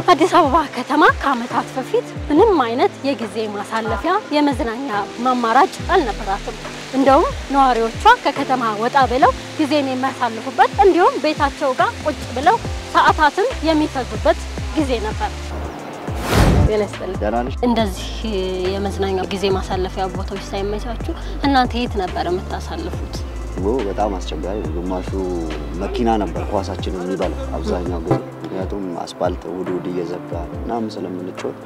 አዲስ አበባ ከተማ ከዓመታት በፊት ምንም አይነት የጊዜ ማሳለፊያ የመዝናኛ ማማራጭ አልነበራትም። እንደውም ነዋሪዎቿ ከከተማ ወጣ ብለው ጊዜን የሚያሳልፉበት እንዲሁም ቤታቸው ጋር ቁጭ ብለው ሰዓታትን የሚፈጁበት ጊዜ ነበር። እንደዚህ የመዝናኛ ጊዜ ማሳለፊያ ቦታዎች ሳይመቻቹ እናንተ የት ነበር የምታሳልፉት? በጣም አስቸጋሪ ነው። ግማሹ መኪና ነበር ኳሳችን የሚባለው አብዛኛው ጊዜ ምክንያቱም አስፋልት ውድ እየዘጋ እናም ስለምንጮት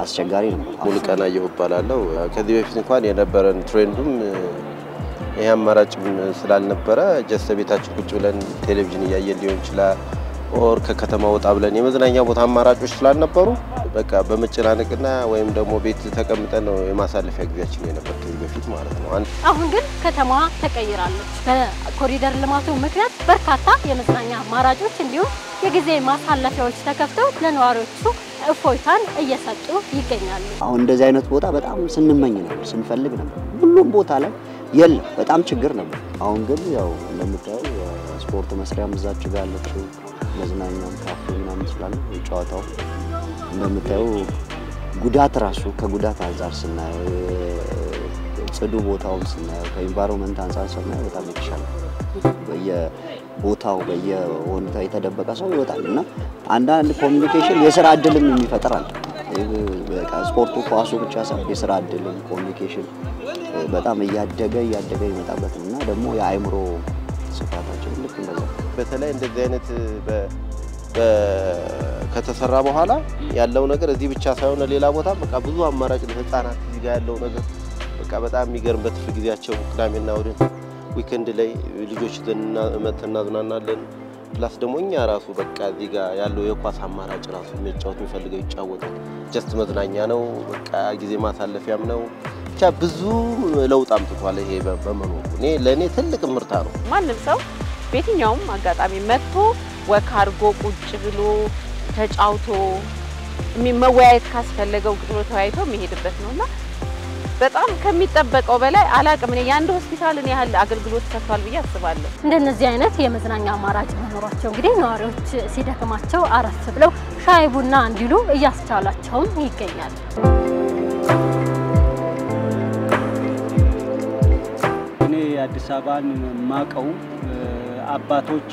አስቸጋሪ ነበር። ሙሉቀን አየሁ እባላለሁ። ከዚህ በፊት እንኳን የነበረን ትሬንዱም ይሄ አማራጭ ስላልነበረ ጀስት ቤታችን ቁጭ ብለን ቴሌቪዥን እያየን ሊሆን ይችላል ኦር ከከተማ ወጣ ብለን የመዝናኛ ቦታ አማራጮች ስላልነበሩ በቃ በመጨናነቅና ወይም ደግሞ ቤት ተቀምጠን ነው የማሳለፊያ ጊዜያችን የነበር ከዚህ በፊት ማለት ነው። አሁን ግን ከተማዋ ተቀይራለች። በኮሪደር ልማቱ ምክንያት በርካታ የመዝናኛ አማራጮች እንዲሁም የጊዜ ማሳለፊያዎች ተከፍተው ለነዋሪዎቹ እፎይታን እየሰጡ ይገኛሉ። አሁን እንደዚህ አይነት ቦታ በጣም ስንመኝ ነበር፣ ስንፈልግ ነበር። ሁሉም ቦታ ላይ የለም፣ በጣም ችግር ነበር። አሁን ግን ያው እንደምታዩ ስፖርት መስሪያም እዛች ጋር አለችው፣ መዝናኛም ካፌ ምናምን ስላለ ጨዋታው እንደምታዩ ጉዳት ራሱ ከጉዳት አንፃር ስናየው ጽዱ ቦታውን ስናየው ከኢንቫይሮንመንት አንፃር ስናየው በጣም የተሻለ በየቦታው በየወንታ የተደበቀ ሰው ይወጣልና አንዳንድ ኮሚኒኬሽን የሥራ እድልም የሚፈጥራል። በቃ ስፖርቱ ኳሱ ብቻ ሳይሆን የሥራ እድልም ኮሚኒኬሽን በጣም እያደገ ይመጣበትና ደግሞ የአይምሮ ስፋታችን ልክ እንደዛ በተለይ እንደዚህ አይነት ከተሰራ በኋላ ያለው ነገር እዚህ ብቻ ሳይሆን ሌላ ቦታ በቃ ብዙ አማራጭ ለህፃናት እዚህ ጋር ያለው ነገር በቃ በጣም የሚገርም በትርፍ ጊዜያቸው ቅዳሜና እሁድን ዊኬንድ ላይ ልጆች እናዝናናለን። ፕላስ ደግሞ እኛ ራሱ በቃ እዚህ ጋር ያለው የኳስ አማራጭ ራሱ መጫወት የሚፈልገው ይጫወታል። ጀስት መዝናኛ ነው፣ በቃ ጊዜ ማሳለፊያም ነው። ብቻ ብዙ ለውጥ አምጥቷል ይሄ በመኖሩ ለኔ ትልቅ ምርታ ነው። ማንም ሰው በየትኛውም አጋጣሚ መጥቶ ወክ አድርጎ ቁጭ ብሎ ተጫውቶ መወያየት ካስፈለገው ግጥሎ ተወያይቶ የሚሄድበት ነውና በጣም ከሚጠበቀው በላይ አላቅም እኔ ያንድ ሆስፒታልን ያህል አገልግሎት ሰጥቷል ብዬ አስባለሁ። እንደነዚህ አይነት የመዝናኛ አማራጭ መኖራቸው እንግዲህ ነዋሪዎች ሲደክማቸው አረፍ ብለው ሻይ ቡና እንዲሉ እያስቻላቸውም ይገኛል። እኔ አዲስ አበባን ማቀው አባቶቼ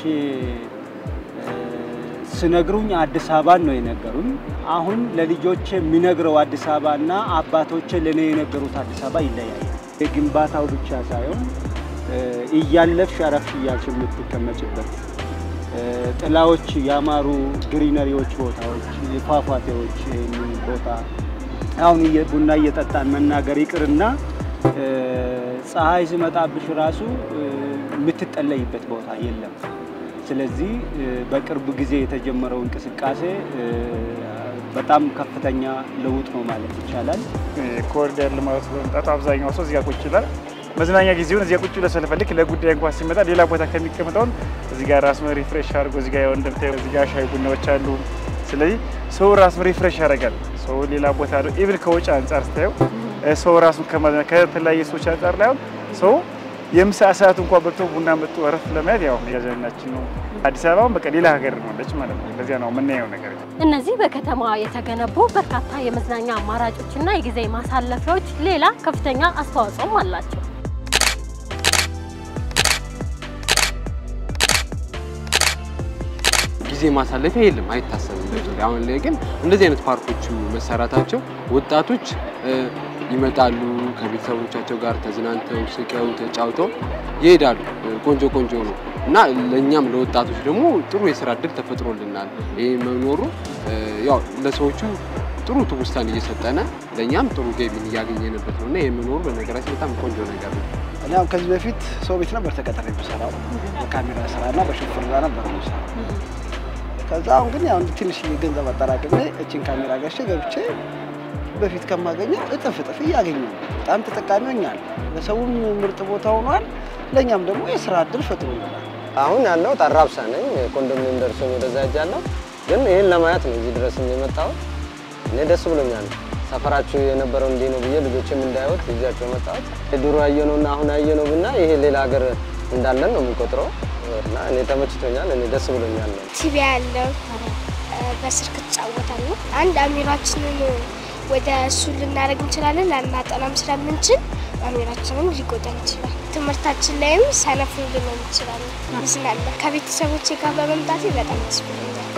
ስነግሩኝ አዲስ አበባን ነው የነገሩኝ። አሁን ለልጆቼ የሚነግረው አዲስ አበባና አባቶቼ ለኔ የነገሩት አዲስ አበባ ይለያያል። የግንባታው ብቻ ሳይሆን እያለፍሽ አረፍሽ እያልሽ የምትቀመጭበት ጥላዎች ያማሩ ግሪነሪዎች ቦታዎች ፏፏቴዎች ቦታ አሁን ቡና እየጠጣን መናገር ይቅርና ፀሐይ ሲመጣብሽ ራሱ የምትጠለይበት ቦታ የለም። ስለዚህ በቅርብ ጊዜ የተጀመረው እንቅስቃሴ በጣም ከፍተኛ ለውጥ ነው ማለት ይቻላል። ኮሪደር ልማት በመምጣቱ አብዛኛው ሰው እዚያ ቁጭ ይላል። መዝናኛ ጊዜውን እዚያ ቁጭ ለሰለፈልክ ለጉዳይ እንኳን ሲመጣ ሌላ ቦታ ከሚቀመጠው እዚህ ጋር ራስ ሪፍሬሽ አድርጎ እዚህ ጋር እንደምታየው እዚህ ጋር ሻይ ቡናዎች አሉ። ስለዚህ ሰው ራስ ሪፍሬሽ ያደርጋል። ሰው ሌላ ቦታ ነው ኢቭን ከወጪ አንፃር ስታየው ሰው ራሱን ከተለያየ ሰዎች አንፃር ላይ ሰው የምሳ ሰዓት እንኳን በልቶ ቡና መጥቶ አረፍ ለማየት ያው ያዘናችን ነው። አዲስ አበባም በቃ ሌላ ሀገር ነው ለጭ ማለት ነው። ለዚያ ነው የምናየው ነገር። እነዚህ በከተማ የተገነቡ በርካታ የመዝናኛ አማራጮችና የጊዜ ማሳለፊያዎች ሌላ ከፍተኛ አስተዋጽኦም አላቸው። ጊዜ ማሳለፊያ የለም አይታሰብም። አሁን ላይ ግን እንደዚህ አይነት ፓርኮች መሰራታቸው ወጣቶች ይመጣሉ ከቤተሰቦቻቸው ጋር ተዝናንተው ስቀው ተጫውተው ይሄዳሉ። ቆንጆ ነው እና ለኛም ለወጣቶች ደግሞ ጥሩ የሥራ እድል ተፈጥሮልናል። ይሄ መኖሩ ያው ለሰዎቹ ጥሩ ትውስታን እየሰጠነ ለኛም ጥሩ ገቢን ያገኘንበት ነውና ይሄ መኖሩ በነገራችን በጣም ቆንጆ ነገር ነው። እኛም ከዚህ በፊት ሰው ቤት ነበር ተቀጥሬ የምሰራው በካሜራ ስራና በሹፍርና ነበር የምሰራው። ከዛ አሁን ግን ያው ትንሽ ገንዘብ አጠራቅሜ እቺን ካሜራ ገዝቼ ገብቼ በፊት ከማገኘው እጥፍ እያገኘሁ በጣም ተጠቃሚ ሆኛል። ለሰውም ምርጥ ቦታ ሆኗል፣ ለኛም ደግሞ የሥራ እድል ፈጥሮልናል። አሁን ያለው አራብሳ ነኝ ኮንዶሚኒየም ደርሶ ወደዛ ያጃለሁ። ግን ይሄን ለማየት ነው እዚህ ድረስ የመጣው። እኔ ደስ ብሎኛል። ሰፈራችሁ የነበረው እንዴ ነው ብዬ ልጆችም እንዳይወጥ እዚያቸው መጣሁት። ድሮ ያየነውና አሁን ያየነው ብና ይሄ ሌላ ሀገር እንዳለን ነው የሚቆጥረው እና እኔ ተመችቶኛል። እኔ ደስ ብሎኛል። ቲቪ ያለው በስልክ ተጫወታለሁ። አንድ አሚራችንን ወደ እሱ ልናደርግ እንችላለን ላናጠናም ስለምንችል አሚራችንን ሊጎዳን ይችላል። ትምህርታችን ላይም ሰነፍ ልንሆን እንችላለን። ምክንያቱም ከቤተሰቦቼ ጋር በመምጣቴ በጣም ደስ ብሎኛል።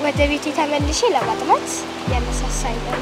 ወደ ቤቴ ተመልሼ ለማጥናት ያነሳሳኛል።